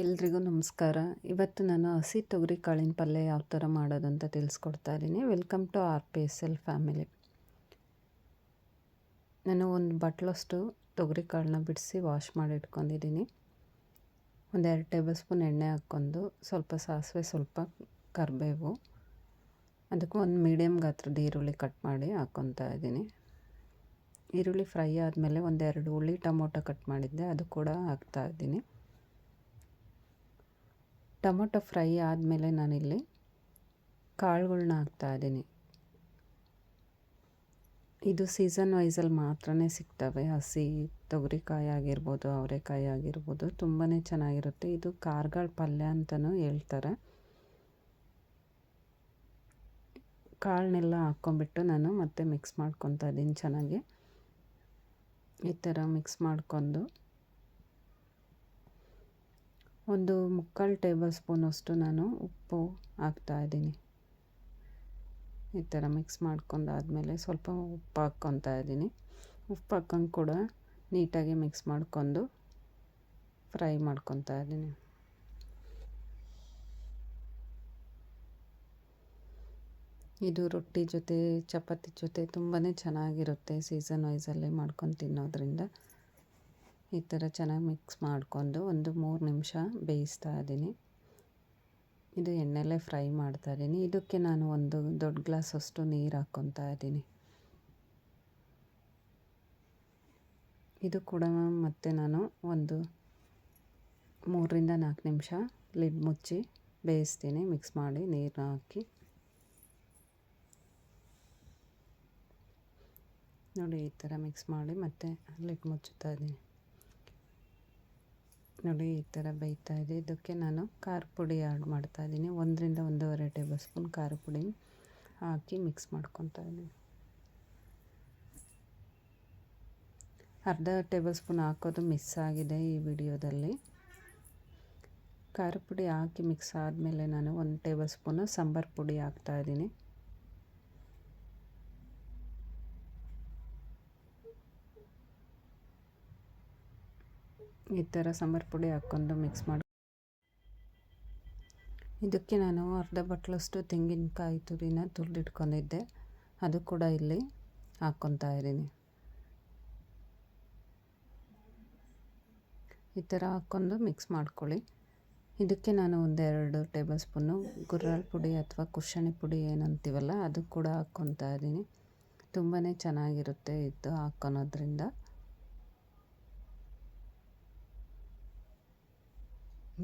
ಎಲ್ರಿಗೂ ನಮಸ್ಕಾರ. ಇವತ್ತು ನಾನು ಹಸಿ ತೊಗರಿ ಕಾಳಿನ ಪಲ್ಯ ಯಾವ ಥರ ಮಾಡೋದು ಅಂತ ತಿಳಿಸ್ಕೊಡ್ತಾ ಇದ್ದೀನಿ. Welcome to RPSL family. ನಾನು ಒಂದು ಬಟ್ಲಷ್ಟು ತೊಗರಿ ಕಾಳನ್ನ ಬಿಡಿಸಿ ವಾಶ್ ಮಾಡಿ ಇಟ್ಕೊಂಡಿದ್ದೀನಿ. ಒಂದು 2 ಟೇಬಲ್ ಸ್ಪೂನ್ ಎಣ್ಣೆ ಹಾಕ್ಕೊಂಡು ಸ್ವಲ್ಪ ಸಾಸಿವೆ, ಸ್ವಲ್ಪ ಕರಿಬೇವು, ಅದಕ್ಕೆ ಒಂದು ಮೀಡಿಯಮ್ ಗಾತ್ರದ ಈರುಳ್ಳಿ ಕಟ್ ಮಾಡಿ ಹಾಕ್ಕೊತಾ ಇದ್ದೀನಿ. ಈರುಳ್ಳಿ ಫ್ರೈ ಆದಮೇಲೆ ಒಂದು 2 ಹುಳಿ ಟೊಮೊಟೊ ಕಟ್ ಮಾಡಿದ್ದೆ, ಅದು ಕೂಡ ಹಾಕ್ತಾಯಿದ್ದೀನಿ. ಟೊಮೊಟೊ ಫ್ರೈ ಆದಮೇಲೆ ನಾನಿಲ್ಲಿ ಕಾಳುಗಳ್ನ ಹಾಕ್ತಾಯಿದ್ದೀನಿ. ಇದು ಸೀಸನ್ ವೈಸಲ್ಲಿ ಮಾತ್ರ ಸಿಗ್ತವೆ. ಹಸಿ ತೊಗರಿಕಾಯಿ ಆಗಿರ್ಬೋದು, ಅವರೆಕಾಯಿ ಆಗಿರ್ಬೋದು, ತುಂಬಾ ಚೆನ್ನಾಗಿರುತ್ತೆ. ಇದು ಕಾಳುಗಳ ಪಲ್ಯ ಅಂತಲೂ ಹೇಳ್ತಾರೆ. ಕಾಳನ್ನೆಲ್ಲ ಹಾಕ್ಕೊಂಬಿಟ್ಟು ನಾನು ಮತ್ತೆ ಮಿಕ್ಸ್ ಮಾಡ್ಕೊತಾ ಇದ್ದೀನಿ ಚೆನ್ನಾಗಿ. ಈ ಥರ ಮಿಕ್ಸ್ ಮಾಡ್ಕೊಂಡು ಒಂದು 3/4 ಟೇಬಲ್ ಸ್ಪೂನಷ್ಟು ನಾನು ಉಪ್ಪು ಹಾಕ್ತಾಯಿದ್ದೀನಿ. ಈ ಥರ ಮಿಕ್ಸ್ ಮಾಡ್ಕೊಂಡಾದಮೇಲೆ ಸ್ವಲ್ಪ ಉಪ್ಪು ಹಾಕ್ಕೊತಾ ಇದ್ದೀನಿ. ಉಪ್ಪು ಹಾಕ್ಕೊಂಡು ಕೂಡ ನೀಟಾಗಿ ಮಿಕ್ಸ್ ಮಾಡ್ಕೊಂಡು ಫ್ರೈ ಮಾಡ್ಕೊತಾ ಇದ್ದೀನಿ. ಇದು ರೊಟ್ಟಿ ಜೊತೆ, ಚಪಾತಿ ಜೊತೆ ತುಂಬಾ ಚೆನ್ನಾಗಿರುತ್ತೆ. ಸೀಸನ್ ವೈಸಲ್ಲೇ ಮಾಡ್ಕೊಂಡು ತಿನ್ನೋದ್ರಿಂದ ಈ ಥರ ಚೆನ್ನಾಗಿ ಮಿಕ್ಸ್ ಮಾಡಿಕೊಂಡು ಒಂದು 3 ನಿಮಿಷ ಬೇಯಿಸ್ತಾ ಇದ್ದೀನಿ. ಇದು ಎಣ್ಣೆಲೇ ಫ್ರೈ ಮಾಡ್ತಾಯಿದ್ದೀನಿ. ಇದಕ್ಕೆ ನಾನು ಒಂದು ದೊಡ್ಡ ಗ್ಲಾಸಷ್ಟು ನೀರು ಹಾಕ್ಕೊತಾ ಇದ್ದೀನಿ. ಇದು ಕೂಡ ಮತ್ತೆ ನಾನು ಒಂದು 3ರಿಂದ 4 ನಿಮಿಷ ಲಿಡ್ ಮುಚ್ಚಿ ಬೇಯಿಸ್ತೀನಿ. ಮಿಕ್ಸ್ ಮಾಡಿ ನೀರನ್ನ ಹಾಕಿ ನೋಡಿ, ಈ ಥರ ಮಿಕ್ಸ್ ಮಾಡಿ ಮತ್ತೆ ಲಿಡ್ ಮುಚ್ಚುತ್ತಾ ಇದ್ದೀನಿ. ನೋಡಿ, ಈ ಥರ ಬೇಯ್ತಾ ಇದೆ. ಇದಕ್ಕೆ ನಾನು ಖಾರ ಪುಡಿ ಆ್ಯಡ್ ಮಾಡ್ತಾಯಿದ್ದೀನಿ. 1ರಿಂದ 1.5 ಟೇಬಲ್ ಸ್ಪೂನ್ ಖಾರ ಪುಡಿ ಹಾಕಿ ಮಿಕ್ಸ್ ಮಾಡ್ಕೊತಾ ಇದ್ದೀನಿ. ಅರ್ಧ ಟೇಬಲ್ ಸ್ಪೂನ್ ಹಾಕೋದು ಮಿಸ್ ಆಗಿದೆ ಈ ವಿಡಿಯೋದಲ್ಲಿ. ಖಾರ ಪುಡಿ ಹಾಕಿ ಮಿಕ್ಸ್ ಆದಮೇಲೆ ನಾನು 1 ಟೇಬಲ್ ಸ್ಪೂನು ಸಾಂಬಾರು ಪುಡಿ ಹಾಕ್ತಾಯಿದ್ದೀನಿ. ಈ ಥರ ಸಾಂಬಾರು ಪುಡಿ ಹಾಕ್ಕೊಂಡು ಮಿಕ್ಸ್ ಮಾಡಿ ಇದಕ್ಕೆ ನಾನು ಅರ್ಧ ಬಟ್ಲಷ್ಟು ತೆಂಗಿನಕಾಯಿ ತುರಿನ ತುರಿದಿಟ್ಕೊಂಡಿದ್ದೆ, ಅದು ಕೂಡ ಇಲ್ಲಿ ಹಾಕ್ಕೊತಾ ಇದ್ದೀನಿ. ಈ ಥರ ಹಾಕ್ಕೊಂಡು ಮಿಕ್ಸ್ ಮಾಡ್ಕೊಳ್ಳಿ. ಇದಕ್ಕೆ ನಾನು 1-2 ಟೇಬಲ್ ಸ್ಪೂನು ಗುರ್ರಾಳ್ ಪುಡಿ ಅಥವಾ ಕುಶಾಣಿ ಪುಡಿ ಏನಂತೀವಲ್ಲ, ಅದು ಕೂಡ ಹಾಕ್ಕೊತಾ ಇದ್ದೀನಿ. ತುಂಬಾ ಚೆನ್ನಾಗಿರುತ್ತೆ ಇದು ಹಾಕ್ಕೊಳೋದ್ರಿಂದ.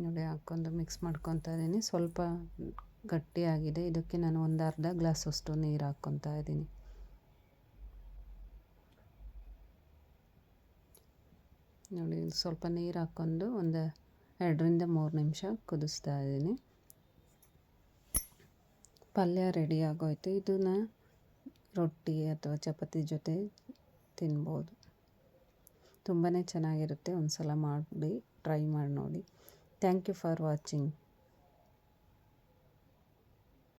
ನೋಡಿ, ಹಾಕ್ಕೊಂಡು ಮಿಕ್ಸ್ ಮಾಡ್ಕೊತಾ ಇದ್ದೀನಿ. ಸ್ವಲ್ಪ ಗಟ್ಟಿಯಾಗಿದೆ. ಇದಕ್ಕೆ ನಾನು ಒಂದು ಅರ್ಧ ಗ್ಲಾಸಷ್ಟು ನೀರು ಹಾಕ್ಕೊತಾ ಇದ್ದೀನಿ. ನೋಡಿ, ಸ್ವಲ್ಪ ನೀರು ಹಾಕ್ಕೊಂಡು ಒಂದು 2ರಿಂದ 3 ನಿಮಿಷ ಕುದಿಸ್ತಾ ಇದ್ದೀನಿ. ಪಲ್ಯ ರೆಡಿ ಆಗೋಯ್ತು. ಇದನ್ನು ರೊಟ್ಟಿ ಅಥವಾ ಚಪಾತಿ ಜೊತೆ ತಿನ್ಬೋದು. ತುಂಬಾ ಚೆನ್ನಾಗಿರುತ್ತೆ. ಒಂದು ಸಲ ಮಾಡಿ ಟ್ರೈ ಮಾಡಿ ನೋಡಿ. Thank you for watching.